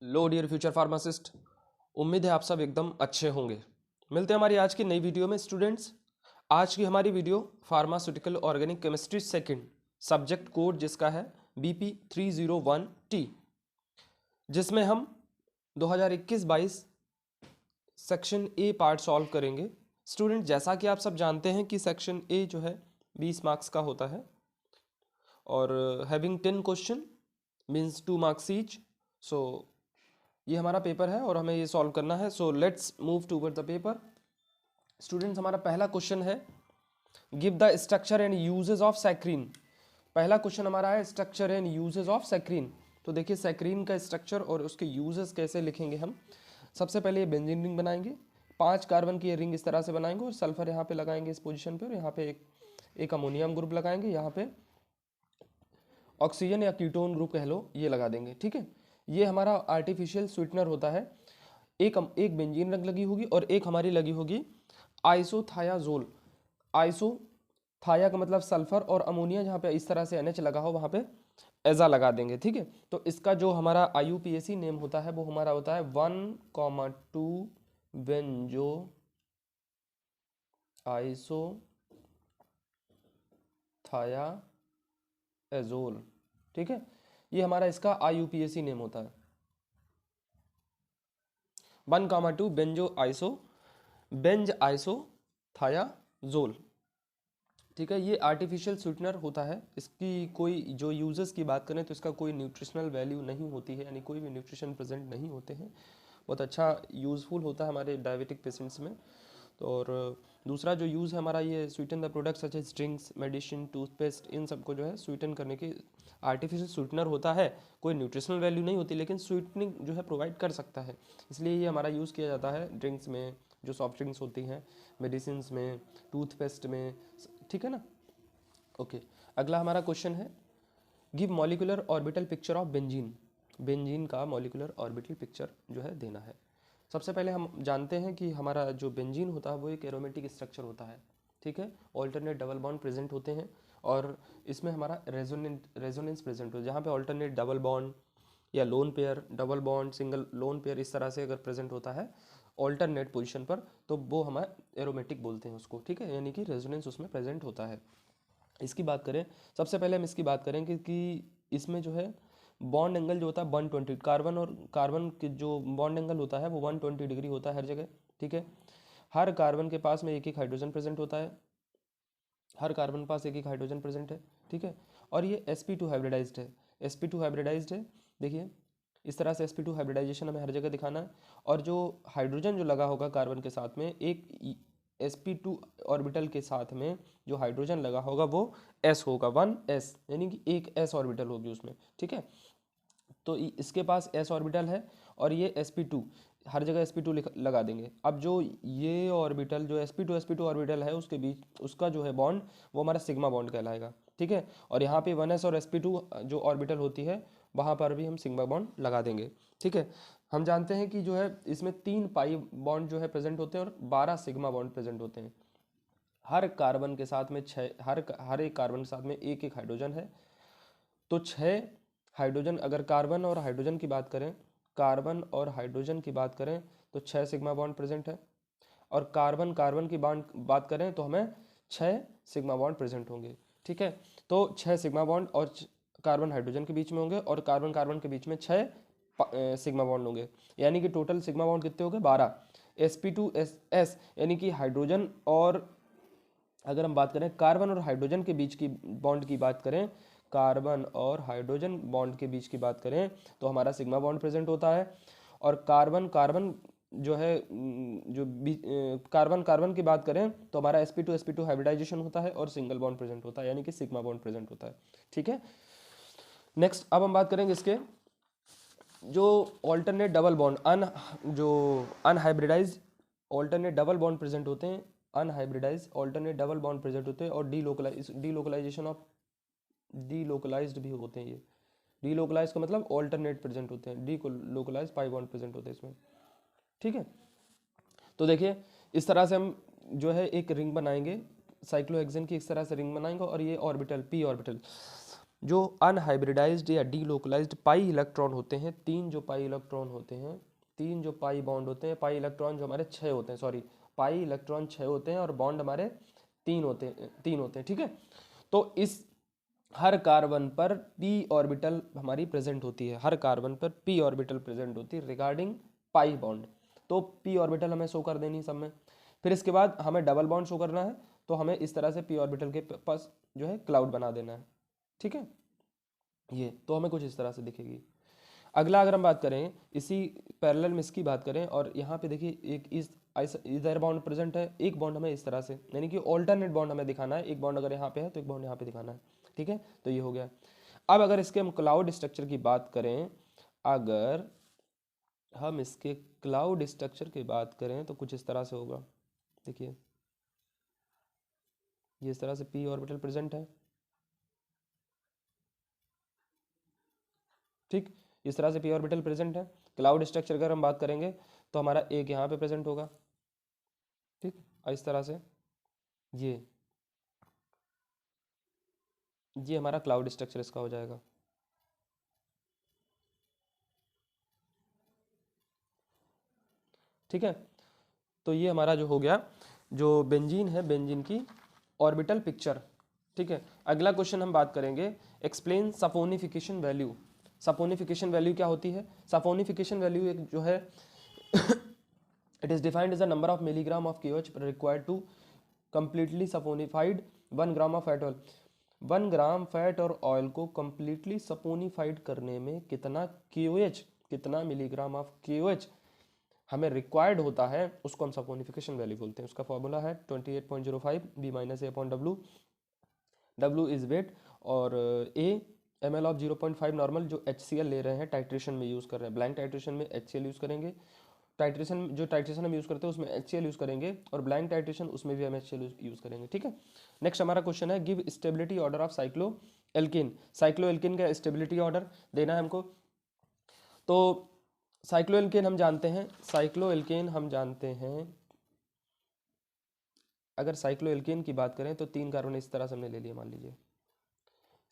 लो dear future pharmacist, उम्मीद है आप सब एकदम अच्छे होंगे। मिलते हैं हमारी आज की नई वीडियो में स्टूडेंट्स। आज की हमारी video pharmaceutical organic chemistry second subject code जिसका है BP 301T, जिसमें हम 2021-22 सेक्शन ए पार्ट सॉल्व करेंगे। स्टूडेंट, जैसा कि आप सब जानते हैं कि सेक्शन ए जो है 20 मार्क्स का होता है और having 10 question means 2 marks each. So ये हमारा पेपर है और हमें ये सॉल्व करना है। So let's move toward the paper. Students, हमारा पहला क्वेश्चन है give the structure and uses of saccharin. पहला क्वेश्चन हमारा है structure and uses of saccharin. तो देखिए सैक्रीन का स्ट्रक्चर और उसके यूजेस कैसे लिखेंगे हम। सबसे पहले ये बेंजीन रिंग बनाएंगे, 5 कार्बन की ये रिंग इस तरह से बनाएंगे और सल्फर यहाँ पे लगाएंगे इस पोजीशन पे, और यहाँ पे एक अमोनियम ग्रुप लगाएंगे, यहाँ पे ऑक्सीजन या कीटोन ग्रुप कह लो ये लगा देंगे। ठीक है, ये हमारा आर्टिफिशियल स्वीटनर होता है। एक बेंजीन रंग लगी होगी और एक हमारी लगी होगी आइसोथायाजोल। आइसोथाया का मतलब सल्फर और अमोनिया, जहाँ पे इस तरह से NH लगा हो वहाँ पे एजा लगा देंगे। ठीक है, तो इसका जो हमारा IUPAC नेम होता है वो हमारा होता है 1,2 बेंजो आइसोथायाजोल। ठीक है, ये हमारा इसका IUPAC नेम होता है 1,2 बेंज आइसोथायाजोल। ठीक है, ये आर्टिफिशियल स्वीटनर होता है। इसकी कोई जो यूजेस की बात करें तो इसका कोई न्यूट्रिशनल वैल्यू नहीं होती है, यानी कोई भी न्यूट्रिशन प्रेजेंट नहीं होते हैं। बहुत अच्छा यूज़फुल होता है हमारे डायबिटिक पेशेंट्स में। तो और दूसरा जो यूज़ है हमारा, ये sweeten the products such as drinks, medicine, toothpaste, इन सबको जो है स्वीटन करने की आर्टिफिशियल स्वीटनर होता है। कोई न्यूट्रिशनल वैल्यू नहीं होती लेकिन स्वीटनिंग जो है प्रोवाइड कर सकता है, इसलिए ये हमारा यूज़ किया जाता है ड्रिंक्स में, जो सॉफ्ट ड्रिंक्स होती हैं, मेडिसिन में, टूथपेस्ट में। ठीक है ना। ओके, अगला हमारा क्वेश्चन है give molecular orbital picture of benzene. Benzene का मॉलिक्यूलर ऑर्बिटल पिक्चर जो है देना है। सबसे पहले हम जानते हैं कि हमारा जो बेंजीन होता है वो एक एरोमेटिक स्ट्रक्चर होता है। ठीक है, ऑल्टरनेट डबल बॉन्ड प्रेजेंट होते हैं और इसमें हमारा रेजोनेंस प्रेजेंट हो, जहाँ पे ऑल्टरनेट डबल बॉन्ड या lone pair, double bond, single lone pair, इस तरह से अगर प्रेजेंट होता है ऑल्टरनेट पोजीशन पर तो वो हमारा एरोमेटिक बोलते हैं उसको। ठीक है, यानी कि रेजोनेंस उसमें प्रेजेंट होता है। इसकी बात करें, सबसे पहले हम इसकी बात करेंगे कि इसमें जो है बॉन्ड एंगल जो होता है 120, कार्बन और कार्बन के जो बॉन्ड एंगल होता है वो 120 डिग्री होता है हर जगह। ठीक है, हर कार्बन के पास में एक एक हाइड्रोजन प्रेजेंट होता है, हर कार्बन के पास एक एक हाइड्रोजन प्रेजेंट है। ठीक है, और ये sp2 हाइब्रिडाइज्ड है, sp2 हाइब्रिडाइज्ड है। देखिए इस तरह से sp2 हाइब्रिडाइजेशन हमें हर जगह दिखाना है। और जो हाइड्रोजन जो लगा होगा कार्बन के साथ में, एक sp2 ऑर्बिटल के साथ में जो हाइड्रोजन लगा होगा वो s होगा, 1s, यानी कि एक s ऑर्बिटल होगी उसमें। ठीक है, तो इसके पास s ऑर्बिटल है और ये sp2, हर जगह sp2 लगा देंगे। अब जो ये ऑर्बिटल जो sp2 ऑर्बिटल है उसके बीच उसका जो है बॉन्ड वो हमारा सिग्मा बॉन्ड कहलाएगा। ठीक है, और यहाँ पे 1s और sp2 जो ऑर्बिटल होती है वहाँ पर भी हम सिग्मा बॉन्ड लगा देंगे। ठीक है, हम जानते हैं कि जो है इसमें 3 पाई बॉन्ड जो है प्रेजेंट होते हैं और 12 सिग्मा बॉन्ड प्रेजेंट होते हैं। हर कार्बन के साथ में हर एक कार्बन के साथ में एक एक हाइड्रोजन है, तो 6 हाइड्रोजन। अगर कार्बन और हाइड्रोजन की बात करें, कार्बन और हाइड्रोजन की बात करें तो 6 सिग्मा बॉन्ड प्रेजेंट है, और कार्बन कार्बन की बात करें तो हमें 6 सिग्मा बॉन्ड प्रेजेंट होंगे। ठीक है, तो 6 सिग्मा बॉन्ड और कार्बन हाइड्रोजन के बीच में होंगे और कार्बन कार्बन के बीच में 6 सिग्मा बॉन्ड होंगे, यानी कि टोटल सिग्मा बॉन्ड कितने हो गए 12। sp2s यानी कि हाइड्रोजन, और अगर हम बात करें कार्बन और हाइड्रोजन के बीच की बॉन्ड की बात करें, कार्बन और हाइड्रोजन बॉन्ड के बीच की बात करें तो हमारा सिग्मा बॉन्ड प्रेजेंट होता है। और कार्बन कार्बन जो है कार्बन कार्बन की बात करें तो हमारा sp2 हाइब्रिडाइजेशन होता है और सिंगल बॉन्ड प्रेजेंट होता है, यानी कि सिग्मा बॉन्ड प्रेजेंट होता है। ठीक है, नेक्स्ट अब हम बात करेंगे इसके जो ऑल्टरनेट डबल बॉन्ड जो unhybridised alternate double bond present होते हैं, unhybridised alternate double bond present होते हैं और डीलोकलाइज्ड भी होते हैं। ये डीलोकलाइज का मतलब ऑल्टरनेट प्रेजेंट होते हैं, डीलोकलाइज पाई बॉन्ड प्रेजेंट होते हैं इसमें। ठीक है, तो देखिए इस तरह से हम जो है एक रिंग बनाएंगे, साइक्लोहेक्सेन की इस तरह से रिंग बनाएंगे और ये ऑर्बिटल p ऑर्बिटल जो अनहाइब्रिडाइज्ड या डीलोकलाइज्ड पाई इलेक्ट्रॉन होते हैं, तीन जो पाई इलेक्ट्रॉन होते हैं, तीन जो पाई बॉन्ड होते हैं, पाई इलेक्ट्रॉन जो हमारे 6 होते हैं, सॉरी पाई इलेक्ट्रॉन 6 होते हैं और बॉन्ड हमारे तीन होते हैं, ठीक है। तो इस हर कार्बन पर p ऑर्बिटल हमारी प्रेजेंट होती है, हर कार्बन पर p ऑर्बिटल प्रेजेंट होती है रिगार्डिंग पाई बॉन्ड। तो p ऑर्बिटल हमें शो कर देनी सब में। फिर इसके बाद हमें डबल बॉन्ड शो करना है, तो हमें इस तरह से p ऑर्बिटल के पास जो है क्लाउड बना देना है, ठीक है। ये तो हमें कुछ इस तरह से दिखेगी। अगला अगर हम बात करें इसी पैरेलल में इसकी बात करें, और यहाँ पे देखिए एक इधर बॉन्ड प्रेजेंट है, एक बॉन्ड हमें इस तरह से, यानी कि ऑल्टरनेट बॉन्ड हमें दिखाना है, एक बॉन्ड अगर यहाँ पे है तो एक बॉन्ड यहाँ पे दिखाना है, ठीक है। तो ये हो गया। अब अगर इसके हम क्लाउड स्ट्रक्चर की बात करें, अगर हम इसके क्लाउड स्ट्रक्चर की बात करें तो कुछ इस तरह से होगा। देखिए ये इस तरह से p ऑर्बिटल प्रेजेंट है, ठीक, इस तरह से p ऑर्बिटल प्रेजेंट है। क्लाउड स्ट्रक्चर अगर हम बात करेंगे तो हमारा एक यहाँ पे प्रेजेंट होगा, ठीक, इस तरह से। ये हमारा क्लाउड स्ट्रक्चर इसका हो जाएगा, ठीक है। तो ये हमारा जो हो गया, जो बेंजीन है, बेंजीन की ऑर्बिटल पिक्चर, ठीक है। अगला क्वेश्चन हम बात करेंगे, explain saponification value. Saponification value क्या होती है? सपोनिफिकेशन वैल्यू एक जो है it is defined as the number of milligram of KOH required to completely saponified 1 gram of fat oil. 1 gram fat और ऑयल को कंप्लीटली सपोनिफाइड करने में कितना KOH, कितना मिलीग्राम ऑफ KOH हमें रिक्वायर्ड होता है, उसको हम सपोनिफिकेशन वैल्यू बोलते हैं। उसका फॉर्मूला है 28.05 B - A upon W। W is weight और A ml ऑफ 0.5 नॉर्मल, जो HCl ले रहे हैं, टाइट्रेशन में यूज़ कर रहे हैं, ब्लैंक टाइट्रेशन में HCl यूज़ करेंगे। टाइट्रेशन जो टाइट्रेशन हम यूज़ करते हैं उसमें HCl यूज़ करेंगे, और ब्लैंक टाइट्रेशन उसमें भी हम HCl यूज़ करेंगे, ठीक है। नेक्स्ट हमारा क्वेश्चन है, give stability order of cycloalkene. Cycloalkene का स्टेबिलिटी ऑर्डर देना है हमको। तो साइक्लो एल्केन हम जानते हैं, साइक्लो एल्केन हम जानते हैं, अगर साइक्लो एल्केन की बात करें तो 3 कार्बन इस तरह से हमने ले लिया, मान लीजिए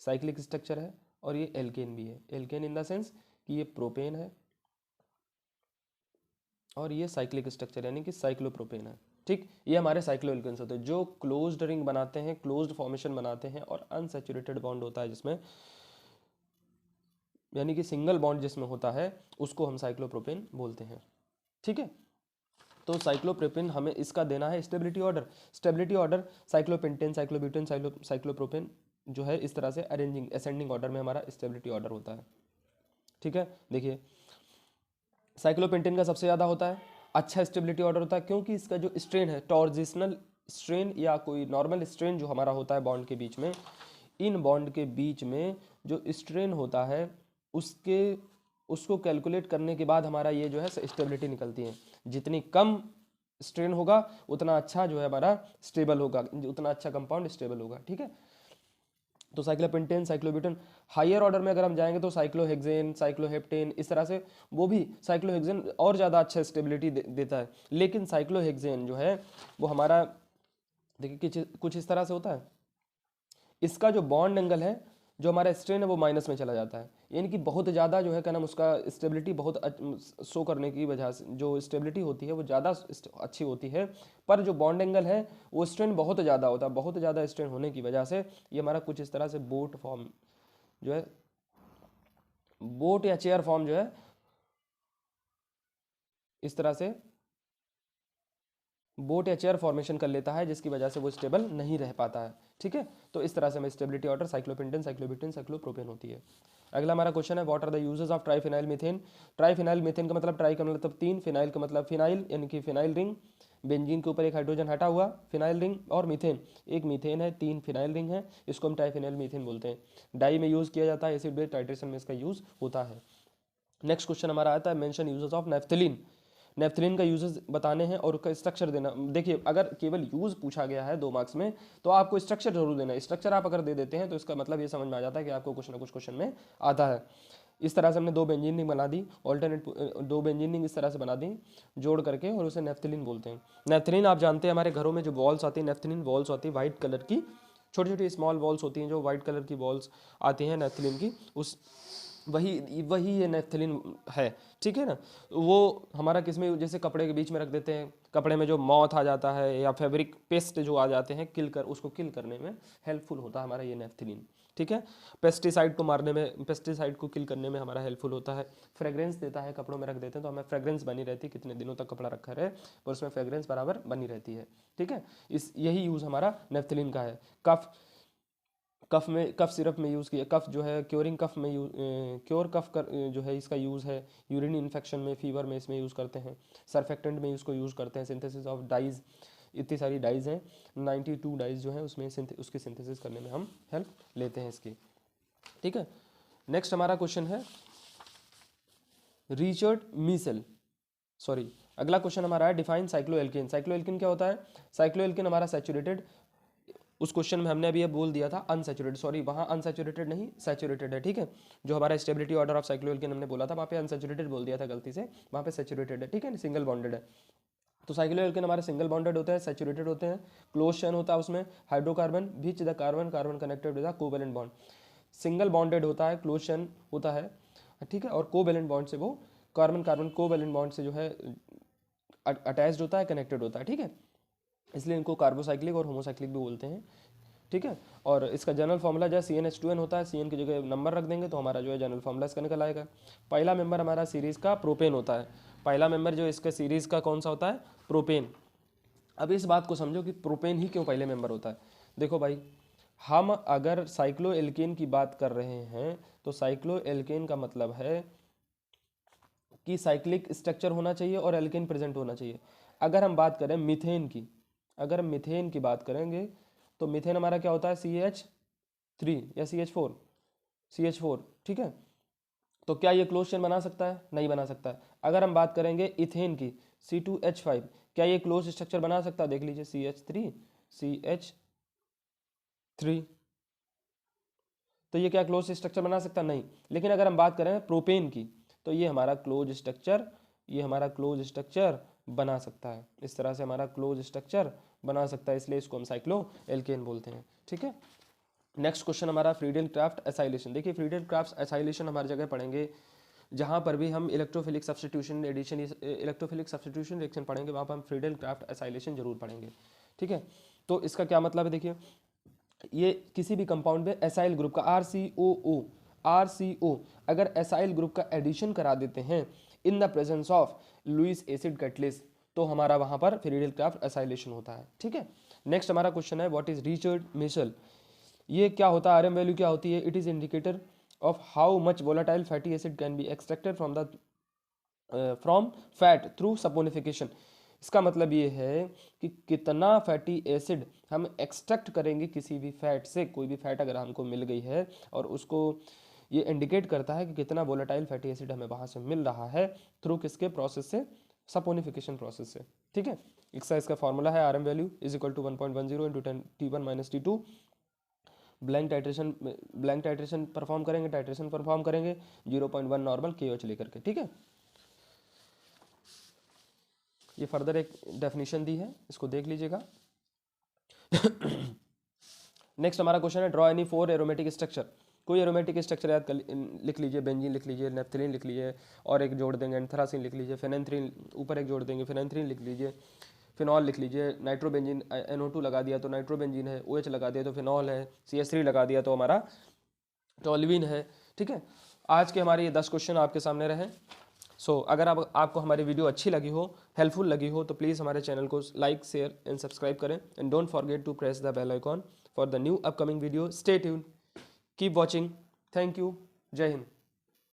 साइक्लिक स्ट्रक्चर है और ये एल्केन भी है। एल्केन इन द सेंस कि ये प्रोपेन है और ये साइक्लिक स्ट्रक्चर यानी कि साइक्लोप्रोपेन है, ठीक। ये हमारे साइक्लो एल्केन्स होते हैं जो क्लोज्ड रिंग बनाते हैं, क्लोज्ड फॉर्मेशन बनाते हैं, और अनसैचुरेटेड बॉन्ड होता है जिसमें, यानी कि सिंगल बॉन्ड जिसमें होता है, उसको हम साइक्लोप्रोपेन बोलते हैं, ठीक है। तो साइक्लोप्रोपेन हमें इसका देना है stability order. Stability order cyclopentane, cyclobutane, cyclopropane जो है इस तरह से अरेंजिंग असेंडिंग ऑर्डर में हमारा स्टेबिलिटी ऑर्डर होता है, ठीक है। देखिए साइक्लोपेंटेन का सबसे ज़्यादा होता है, अच्छा स्टेबिलिटी ऑर्डर होता है, क्योंकि इसका जो स्ट्रेन है, टॉर्जिशनल स्ट्रेन या कोई नॉर्मल स्ट्रेन जो हमारा होता है बॉन्ड के बीच में, इन बॉन्ड के बीच में जो स्ट्रेन होता है उसको कैलकुलेट करने के बाद हमारा ये जो है स्टेबिलिटी निकलती है। जितनी कम स्ट्रेन होगा उतना अच्छा जो है हमारा स्टेबल होगा, उतना अच्छा कंपाउंड स्टेबल होगा, ठीक है। तो साइक्लोपेंटेन, साइक्लोब्यूटेन। हायर ऑर्डर में अगर हम जाएंगे तो साइक्लोहेक्सेन, साइक्लोहेप्टेन, इस तरह से, वो भी साइक्लोहेक्सेन और ज़्यादा अच्छा स्टेबिलिटी देता है। लेकिन साइक्लोहेक्सेन जो है वो हमारा देखिए कुछ इस तरह से होता है, इसका जो बॉन्ड एंगल है, जो हमारा स्ट्रेन है, वो माइनस में चला जाता है, यानी कि बहुत ज़्यादा जो है क्या नाम उसका स्टेबिलिटी बहुत शो करने की वजह से जो स्टेबिलिटी होती है वो ज़्यादा अच्छी होती है, पर जो बॉन्ड एंगल है वो स्ट्रेन बहुत ज़्यादा होता है। बहुत ज़्यादा स्ट्रेन होने की वजह से ये हमारा कुछ इस तरह से बोट फॉर्म जो है, बोट या चेयर फॉर्म जो है इस तरह से बोट या चेयर फॉर्मेशन कर लेता है, जिसकी वजह से वो स्टेबल नहीं रह पाता है, ठीक है। तो इस तरह से हमें stability order cyclopentane, cyclobutane, cyclopropane होती है। अगला हमारा क्वेश्चन है, what are the uses of triphenylmethane. Triphenylmethane का मतलब, ट्राई का मतलब 3, फिनाइल का मतलब फिनाइल यानी कि फिनाइल रिंग, बेंजीन के ऊपर एक हाइड्रोजन हटा हुआ, फिनाइल रिंग, और मीथेन, एक मीथेन है, 3 फिनाइल रिंग है, इसको हम ट्राइफिनाइल मीथेन बोलते हैं। डाई में यूज़ किया जाता है, एसिड बेस टाइट्रेशन में इसका यूज़ होता है। नेक्स्ट क्वेश्चन हमारा आता है, mention uses of naphthalene. Naphthalene का यूजेस बताने हैं और उसका स्ट्रक्चर देना। देखिए अगर केवल यूज पूछा गया है 2 मार्क्स में तो आपको स्ट्रक्चर जरूर देना है। स्ट्रक्चर आप अगर दे देते हैं तो इसका मतलब ये समझ में आ जाता है कि आपको कुछ ना कुछ क्वेश्चन में आता है। इस तरह से हमने 2 बेंजीन रिंग बना दी, ऑल्टरनेट 2 बेंजीन रिंग इस तरह से बना दी जोड़ करके, और उसे नेफ्थलीन बोलते हैं। नेफ्थलीन आप जानते हैं हमारे घरों में जो वॉल्स आती है, नेफ्थलीन वॉल्स होती है वाइट कलर की, छोटी छोटी स्मॉल बॉल्स होती हैं, जो वाइट कलर की बॉल्स आती हैं नेफ्थलीन की, उस वही ये नेफ्थलीन है, ठीक है ना। वो हमारा किस में, जैसे कपड़े के बीच में रख देते हैं, कपड़े में जो मॉथ आ जाता है या फैब्रिक पेस्ट जो आ जाते हैं, उसको किल करने में हेल्पफुल होता है हमारा ये नेफ्थलीन, ठीक है। पेस्टिसाइड को मारने में, पेस्टिसाइड को किल करने में हमारा हेल्पफुल होता है। फ्रेग्रेंस देता है, कपड़ों में रख देते हैं तो हमें फ्रेग्रेंस बनी रहती है, कितने दिनों तक कपड़ा रखा रहे और उसमें फ्रेग्रेंस बराबर बनी रहती है, ठीक है। यही यूज़ हमारा नेफ्थलीन का है। कफ सिरप में यूज़ किया, कफ जो है क्योरिंग कफ में क्योर कफ कर जो है इसका यूज़ है। यूरिन इन्फेक्शन में, फीवर में इसमें यूज़ करते हैं। सर्फेक्टेंट में इसको यूज़ करते हैं। सिंथेसिस ऑफ डाइज, इतनी सारी डाइज हैं, 92 डाइज जो है उसमें उसकी सिंथेसिस करने में हम हेल्प लेते हैं इसकी, ठीक है। नेक्स्ट हमारा क्वेश्चन है रिचर्ड मीसेल, सॉरी अगला क्वेश्चन हमारा है डिफाइन साइक्लोएल्केन। साइक्लोएल्केन क्या होता है? साइक्लोएल्केन हमारा सैचुरेटेड, उस क्वेश्चन में हमने अभी ये बोल दिया था अनसैचुरेटेड, सॉरी वहाँ अनसैचुरेटेड नहीं सैचुरेटेड है, ठीक है। जो हमारा स्टेबिलिटी ऑर्डर ऑफ साइक्लोएल्केन हमने बोला था वहाँ पे अनसैचुरेटेड बोल दिया था गलती से, वहाँ पे सैचुरेटेड है, ठीक है, सिंगल बॉन्डेड है। तो साइक्लोएल्केन हमारे सिंगल बॉन्डेड होते हैं, सैचुरेटेड होते हैं, क्लोज चेन होता है उसमें, hydrocarbon which the carbon carbon connected with the covalent bond. Single bonded होता है, क्लोज चेन होता है, ठीक है, और कोवेलेंट बॉन्ड से वो कार्बन कार्बन कोवेलेंट बॉन्ड से जो है अटैच्ड होता है, कनेक्टेड होता है, ठीक है। इसलिए इनको कार्बोसाइक्लिक और होमोसाइक्लिक भी बोलते हैं, ठीक है। और इसका जनरल फॉर्मूला जो है CnH2n होता है, CN की जगह नंबर रख देंगे तो हमारा जो है जनरल फॉर्मूला इसका निकल आएगा। पहला मेंबर हमारा सीरीज़ का प्रोपेन होता है, पहला मेंबर जो इसका सीरीज़ का कौन सा होता है? प्रोपेन। अब इस बात को समझो कि प्रोपेन ही क्यों पहले मेंबर होता है। देखो भाई, हम अगर साइक्लोएल्केन की बात कर रहे हैं तो साइक्लोएल्केन का मतलब है कि साइक्लिक स्ट्रक्चर होना चाहिए और एल्केन प्रेजेंट होना चाहिए। अगर हम बात करें मीथेन की, अगर हम मीथेन की बात करेंगे तो मीथेन हमारा क्या होता है? CH3 या CH4, ठीक है। तो क्या ये क्लोज चेन बना सकता है? नहीं बना सकता है। अगर हम बात करेंगे इथेन की, C2H5, क्या ये क्लोज स्ट्रक्चर बना सकता है? देख लीजिए CH3 CH3, तो ये क्या क्लोज स्ट्रक्चर बना सकता? नहीं। लेकिन अगर हम बात करें प्रोपेन की तो ये हमारा क्लोज स्ट्रक्चर, ये हमारा क्लोज स्ट्रक्चर बना सकता है, इस तरह से हमारा क्लोज स्ट्रक्चर बना सकता है, इसलिए इसको हम साइक्लोएल्केन बोलते हैं, ठीक है। नेक्स्ट क्वेश्चन हमारा फ्रीडल क्राफ्ट एसाइलेशन। देखिए फ्रीडल क्राफ्ट एसाइलेशन हमारी जगह पढ़ेंगे जहाँ पर भी हम electrophilic substitution addition, electrophilic substitution reaction पढ़ेंगे वहाँ पर हम फ्रीडल क्राफ्ट एसाइलेशन जरूर पढ़ेंगे, ठीक है। तो इसका क्या मतलब है? देखिए ये किसी भी कंपाउंड में एसाइल ग्रुप का RCOO अगर एसाइल ग्रुप का एडिशन करा देते हैं in the presence of Lewis acid catalyst तो हमारा वहां पर फ्रीडल क्राफ्ट एसाइलेशन होता है, ठीक है। नेक्स्ट हमारा क्वेश्चन है व्हाट इज रिचर्ड मीसेल। ये क्या होता है? RM वैल्यू क्या होती है? It is indicator of how much volatile fatty acid can be extracted from fat through saponification. इसका मतलब ये है कि कितना फैटी एसिड हम एक्सट्रैक्ट करेंगे किसी भी फैट से। कोई भी फैट अगर हमको मिल गई है और उसको ये इंडिकेट करता है कि कितना वोलेटाइल फैटी एसिड हमें वहाँ से मिल रहा है, थ्रू किसके प्रोसेस से? सपोनिफिकेशन प्रोसेस से, ठीक है। इसका फॉर्मूला है RM value is equal to 1.10 into T1 - T2। Blank titration perform करेंगे, 0.1 नॉर्मल KOH लेकर के, ठीक है। ये फर्दर एक डेफिनेशन दी है, इसको देख लीजिएगा। नेक्स्ट हमारा क्वेश्चन है ड्रॉ एनी 4 एरोमेटिक स्ट्रक्चर। कोई एरोमेटिक स्ट्रक्चर याद कर लिख लीजिए, बेंजीन लिख लीजिए, नेफ्थलीन लिख लीजिए और एक जोड़ देंगे एंथ्रासीन लिख लीजिए, फेनेंथ्रीन ऊपर एक जोड़ देंगे, फेनेंथ्रीन लिख लीजिए, फिनॉल लिख लीजिए, नाइट्रोबेंजीन NO2 लगा दिया तो नाइट्रोबेंजीन है, OH लगा दिया तो फिनॉल है, CH3 लगा दिया तो हमारा टोल्यूइन है, ठीक है। आज के हमारे ये 10 क्वेश्चन आपके सामने रहे। अगर आपको हमारी वीडियो अच्छी लगी हो, हेल्पफुल लगी हो तो प्लीज़ हमारे चैनल को लाइक, शेयर एंड सब्सक्राइब करें and don't forget to press the bell icon for the new upcoming video. Stay tune, keep watching, thank you, जय हिंद।